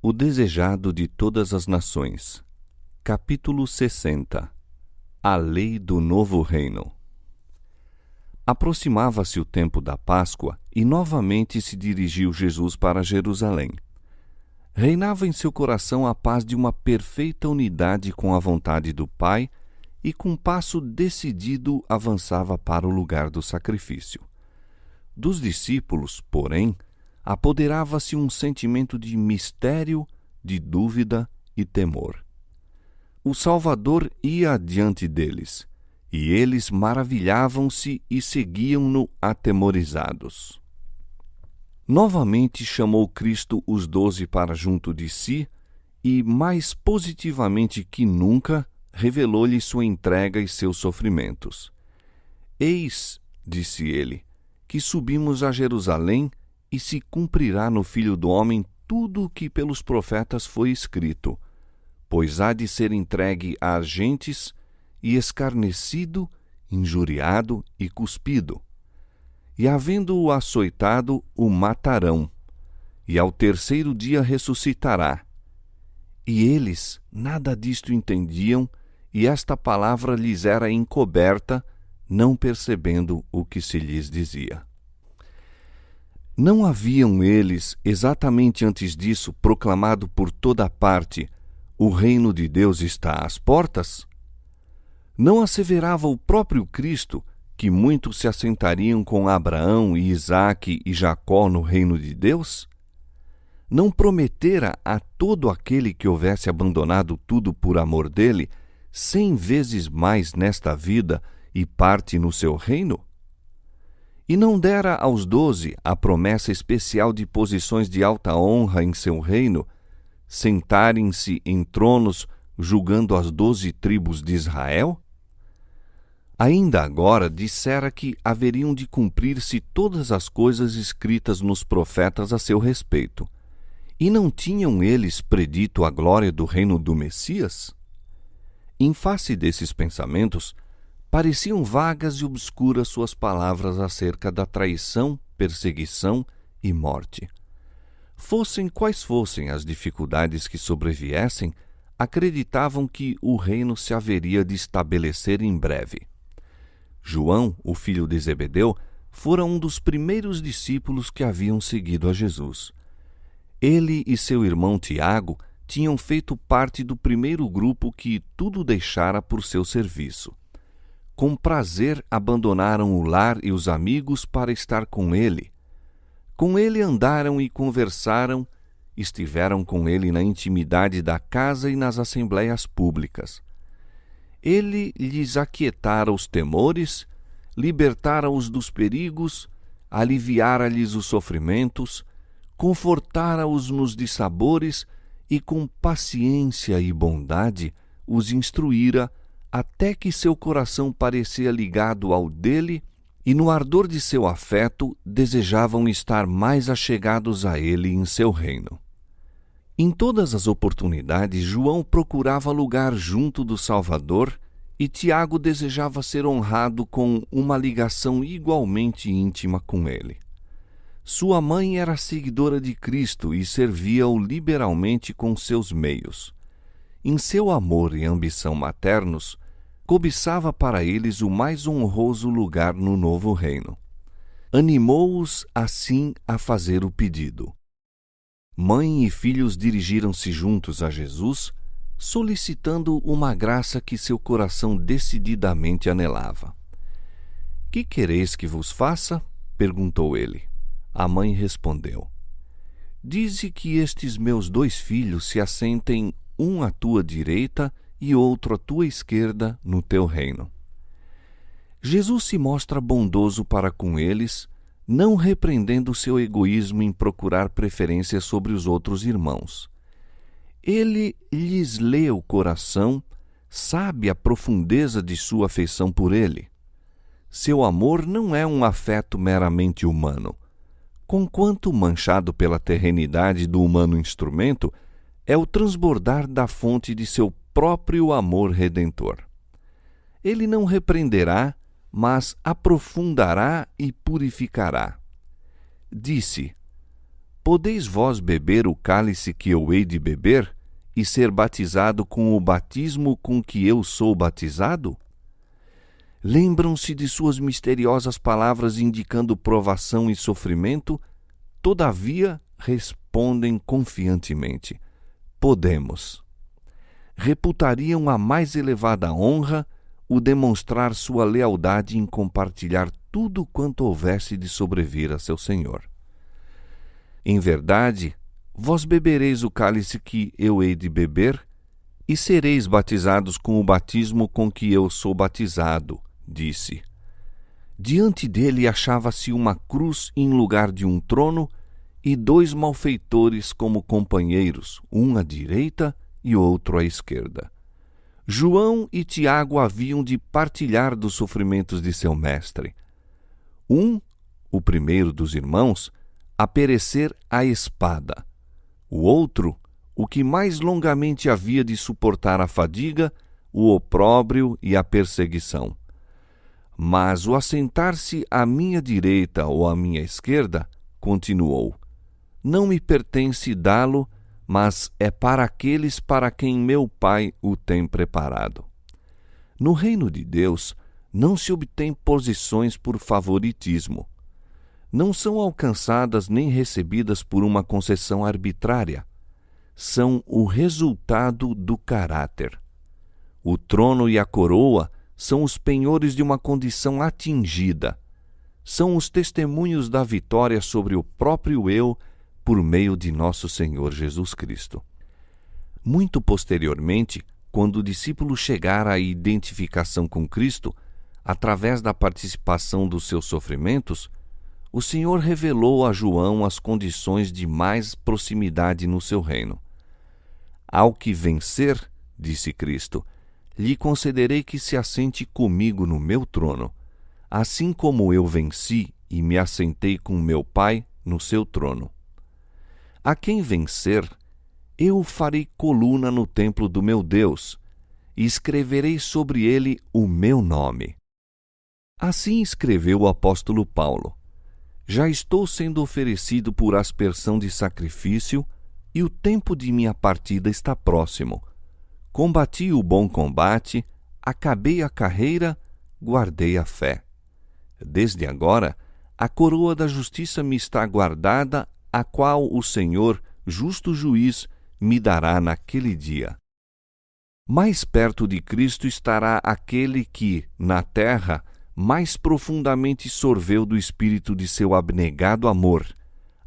O desejado de todas as nações. Capítulo 60. A lei do novo reino. Aproximava-se o tempo da Páscoa e novamente se dirigiu Jesus para Jerusalém. Reinava em seu coração a paz de uma perfeita unidade com a vontade do Pai e com passo decidido avançava para o lugar do sacrifício. Dos discípulos, porém, apoderava-se um sentimento de mistério, de dúvida e temor. O Salvador ia adiante deles, e eles maravilhavam-se e seguiam-no atemorizados. Novamente chamou Cristo os 12 para junto de si e, mais positivamente que nunca, revelou-lhe sua entrega e seus sofrimentos. Eis, disse ele, que subimos a Jerusalém e se cumprirá no Filho do Homem tudo o que pelos profetas foi escrito, pois há de ser entregue às gentes e escarnecido, injuriado e cuspido. E havendo-o açoitado, o matarão, e ao terceiro dia ressuscitará. E eles nada disto entendiam, e esta palavra lhes era encoberta, não percebendo o que se lhes dizia. Não haviam eles, exatamente antes disso, proclamado por toda parte: o reino de Deus está às portas? Não asseverava o próprio Cristo que muitos se assentariam com Abraão e Isaque e Jacó no reino de Deus? Não prometera a todo aquele que houvesse abandonado tudo por amor dele 100 vezes mais nesta vida e parte no seu reino? E não dera aos 12 a promessa especial de posições de alta honra em seu reino, sentarem-se em tronos julgando as 12 tribos de Israel? Ainda agora dissera que haveriam de cumprir-se todas as coisas escritas nos profetas a seu respeito. E não tinham eles predito a glória do reino do Messias? Em face desses pensamentos, pareciam vagas e obscuras suas palavras acerca da traição, perseguição e morte. Fossem quais fossem as dificuldades que sobreviessem, acreditavam que o reino se haveria de estabelecer em breve. João, o filho de Zebedeu, fora um dos primeiros discípulos que haviam seguido a Jesus. Ele e seu irmão Tiago tinham feito parte do primeiro grupo que tudo deixara por seu serviço. Com prazer abandonaram o lar e os amigos para estar com ele. Com ele andaram e conversaram, estiveram com ele na intimidade da casa e nas assembleias públicas. Ele lhes aquietara os temores, libertara-os dos perigos, aliviara-lhes os sofrimentos, confortara-os nos dissabores e com paciência e bondade os instruíra até que seu coração parecia ligado ao dele e no ardor de seu afeto desejavam estar mais achegados a ele em seu reino. Em todas as oportunidades, João procurava lugar junto do Salvador e Tiago desejava ser honrado com uma ligação igualmente íntima com ele. Sua mãe era seguidora de Cristo e servia-o liberalmente com seus meios. Em seu amor e ambição maternos, cobiçava para eles o mais honroso lugar no novo reino. Animou-os, assim, a fazer o pedido. Mãe e filhos dirigiram-se juntos a Jesus, solicitando uma graça que seu coração decididamente anelava. — Que quereis que vos faça? Perguntou ele. A mãe respondeu: — Dize que estes meus 2 filhos se assentem um à tua direita e outro à tua esquerda no teu reino. Jesus se mostra bondoso para com eles, não repreendendo seu egoísmo em procurar preferência sobre os outros irmãos. Ele lhes lê o coração, sabe a profundeza de sua afeição por ele. Seu amor não é um afeto meramente humano. Conquanto manchado pela terrenidade do humano instrumento, é o transbordar da fonte de seu próprio amor redentor. Ele não repreenderá, mas aprofundará e purificará. Disse: podeis vós beber o cálice que eu hei de beber, e ser batizado com o batismo com que eu sou batizado? Lembram-se de suas misteriosas palavras indicando provação e sofrimento, todavia respondem confiantemente: podemos. Reputariam a mais elevada honra o demonstrar sua lealdade em compartilhar tudo quanto houvesse de sobrevir a seu Senhor. Em verdade, vós bebereis o cálice que eu hei de beber, e sereis batizados com o batismo com que eu sou batizado, disse. Diante dele achava-se uma cruz em lugar de um trono, e 2 malfeitores como companheiros, um à direita e outro à esquerda. João e Tiago haviam de partilhar dos sofrimentos de seu mestre. O primeiro dos irmãos, a perecer à espada. O outro, o que mais longamente havia de suportar a fadiga, o opróbrio e a perseguição. Mas o assentar-se à minha direita ou à minha esquerda, continuou: não me pertence dá-lo, mas é para aqueles para quem meu Pai o tem preparado. No reino de Deus, não se obtém posições por favoritismo. Não são alcançadas nem recebidas por uma concessão arbitrária. São o resultado do caráter. O trono e a coroa são os penhores de uma condição atingida. São os testemunhos da vitória sobre o próprio eu por meio de nosso Senhor Jesus Cristo. Muito posteriormente, quando o discípulo chegar à identificação com Cristo, através da participação dos seus sofrimentos, o Senhor revelou a João as condições de mais proximidade no seu reino. Ao que vencer, disse Cristo, lhe concederei que se assente comigo no meu trono, assim como eu venci e me assentei com meu Pai no seu trono. A quem vencer, eu farei coluna no templo do meu Deus, e escreverei sobre ele o meu nome. Assim escreveu o apóstolo Paulo: já estou sendo oferecido por aspersão de sacrifício, e o tempo de minha partida está próximo. Combati o bom combate, acabei a carreira, guardei a fé. Desde agora, a coroa da justiça me está guardada, a qual o Senhor, justo juiz, me dará naquele dia. Mais perto de Cristo estará aquele que, na terra, mais profundamente sorveu do espírito de seu abnegado amor,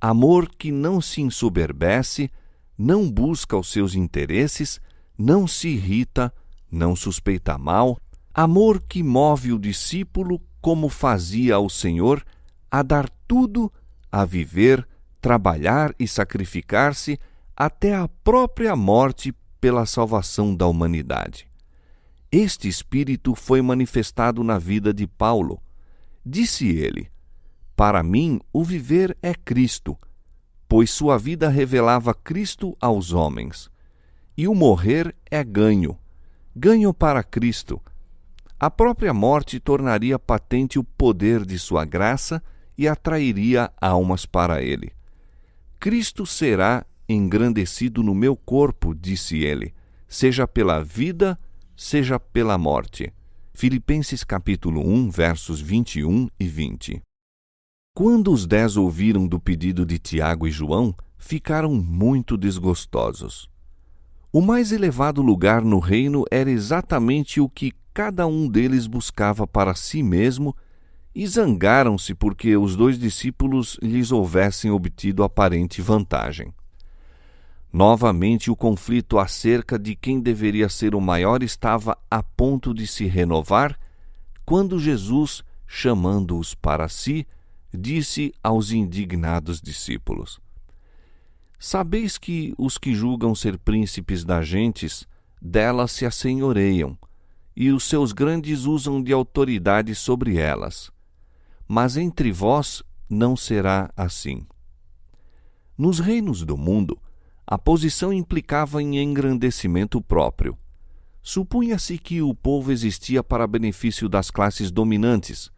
amor que não se ensoberbece, não busca os seus interesses, não se irrita, não suspeita mal, amor que move o discípulo, como fazia o Senhor, a dar tudo, a viver, trabalhar e sacrificar-se até a própria morte pela salvação da humanidade. Este espírito foi manifestado na vida de Paulo. Disse ele: para mim o viver é Cristo, pois sua vida revelava Cristo aos homens. E o morrer é ganho, ganho para Cristo. A própria morte tornaria patente o poder de sua graça e atrairia almas para ele. Cristo será engrandecido no meu corpo, disse ele, seja pela vida, seja pela morte. Filipenses capítulo 1, versos 21 e 20. Quando os 10 ouviram do pedido de Tiago e João, ficaram muito desgostosos. O mais elevado lugar no reino era exatamente o que cada um deles buscava para si mesmo, e zangaram-se porque os 2 discípulos lhes houvessem obtido aparente vantagem. Novamente o conflito acerca de quem deveria ser o maior estava a ponto de se renovar, quando Jesus, chamando-os para si, disse aos indignados discípulos: sabeis que os que julgam ser príncipes das gentes, delas se assenhoreiam, e os seus grandes usam de autoridade sobre elas. Mas entre vós não será assim. Nos reinos do mundo, a posição implicava em engrandecimento próprio. Supunha-se que o povo existia para benefício das classes dominantes.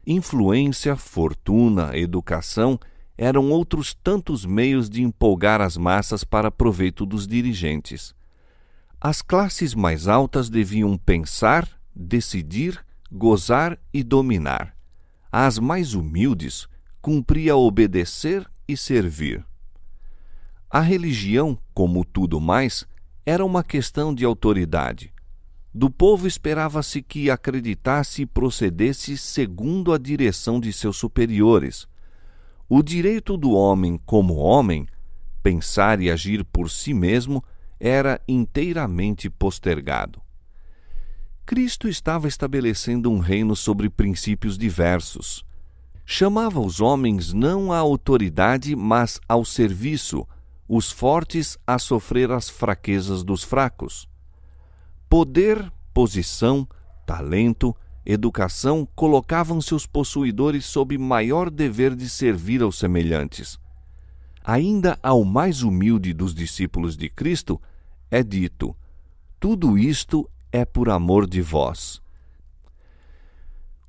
Influência, fortuna, educação eram outros tantos meios de empolgar as massas para proveito dos dirigentes. As classes mais altas deviam pensar, decidir, gozar e dominar. As mais humildes cumpria obedecer e servir. A religião, como tudo mais, era uma questão de autoridade. Do povo esperava-se que acreditasse e procedesse segundo a direção de seus superiores. O direito do homem como homem, pensar e agir por si mesmo, era inteiramente postergado. Cristo estava estabelecendo um reino sobre princípios diversos. Chamava os homens não à autoridade, mas ao serviço, os fortes a sofrer as fraquezas dos fracos. Poder, posição, talento, educação colocavam seus possuidores sob maior dever de servir aos semelhantes. Ainda ao mais humilde dos discípulos de Cristo é dito: tudo isto é por amor de vós.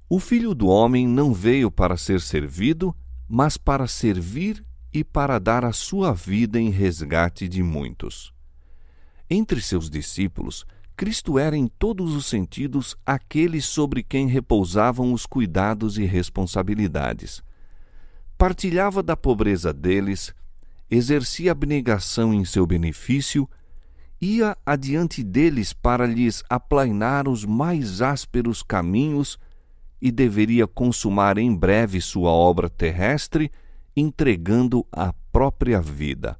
O Filho do Homem não veio para ser servido, mas para servir e para dar a sua vida em resgate de muitos. Entre seus discípulos, Cristo era em todos os sentidos aquele sobre quem repousavam os cuidados e responsabilidades. Partilhava da pobreza deles, exercia abnegação em seu benefício, ia adiante deles para lhes aplainar os mais ásperos caminhos e deveria consumar em breve sua obra terrestre, entregando a própria vida.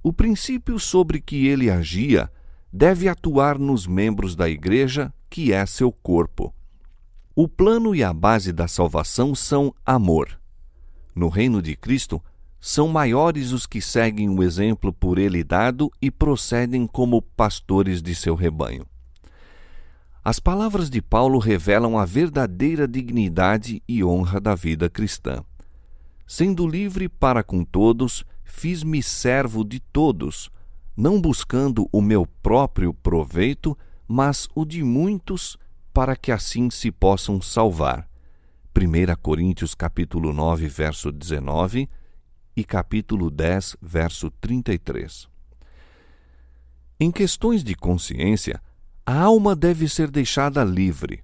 O princípio sobre que ele agia deve atuar nos membros da Igreja, que é seu corpo. O plano e a base da salvação são amor. No reino de Cristo, são maiores os que seguem o exemplo por ele dado e procedem como pastores de seu rebanho. As palavras de Paulo revelam a verdadeira dignidade e honra da vida cristã. Sendo livre para com todos, fiz-me servo de todos, não buscando o meu próprio proveito, mas o de muitos, para que assim se possam salvar. 1 Coríntios capítulo 9, verso 19 e capítulo 10, verso 33. Em questões de consciência, a alma deve ser deixada livre.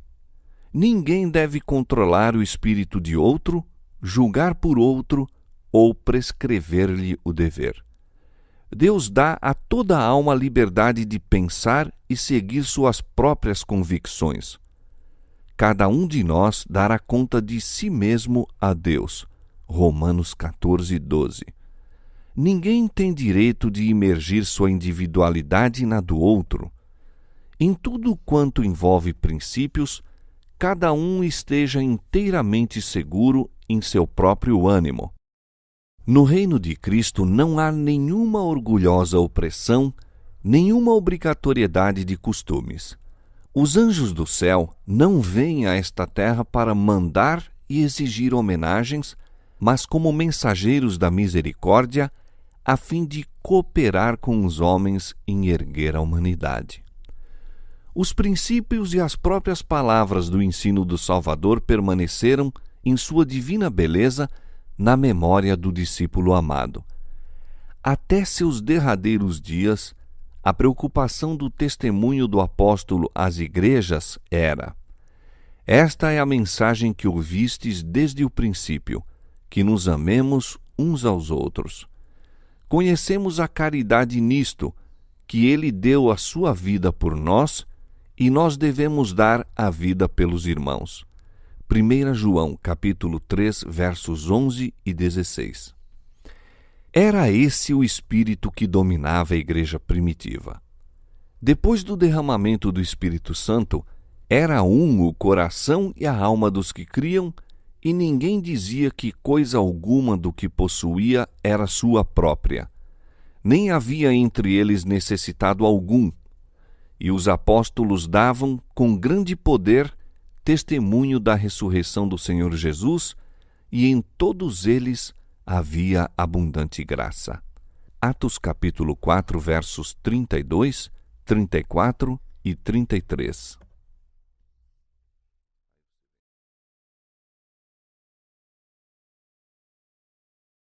Ninguém deve controlar o espírito de outro, julgar por outro ou prescrever-lhe o dever. Deus dá a toda a alma a liberdade de pensar e seguir suas próprias convicções. Cada um de nós dará conta de si mesmo a Deus. Romanos 14, 12. Ninguém tem direito de imergir sua individualidade na do outro. Em tudo quanto envolve princípios, cada um esteja inteiramente seguro em seu próprio ânimo. No reino de Cristo não há nenhuma orgulhosa opressão, nenhuma obrigatoriedade de costumes. Os anjos do céu não vêm a esta terra para mandar e exigir homenagens, mas como mensageiros da misericórdia, a fim de cooperar com os homens em erguer a humanidade. Os princípios e as próprias palavras do ensino do Salvador permaneceram, em sua divina beleza, na memória do discípulo amado. Até seus derradeiros dias, a preocupação do testemunho do apóstolo às igrejas era: esta é a mensagem que ouvistes desde o princípio, que nos amemos uns aos outros. Conhecemos a caridade nisto, que ele deu a sua vida por nós, e nós devemos dar a vida pelos irmãos. 1 João, capítulo 3, versos 11 e 16. Era esse o espírito que dominava a igreja primitiva. Depois do derramamento do Espírito Santo, era um o coração e a alma dos que criam, e ninguém dizia que coisa alguma do que possuía era sua própria. Nem havia entre eles necessitado algum. E os apóstolos davam, com grande poder, testemunho da ressurreição do Senhor Jesus, e em todos eles havia abundante graça. Atos capítulo 4, versos 32, 34 e 33.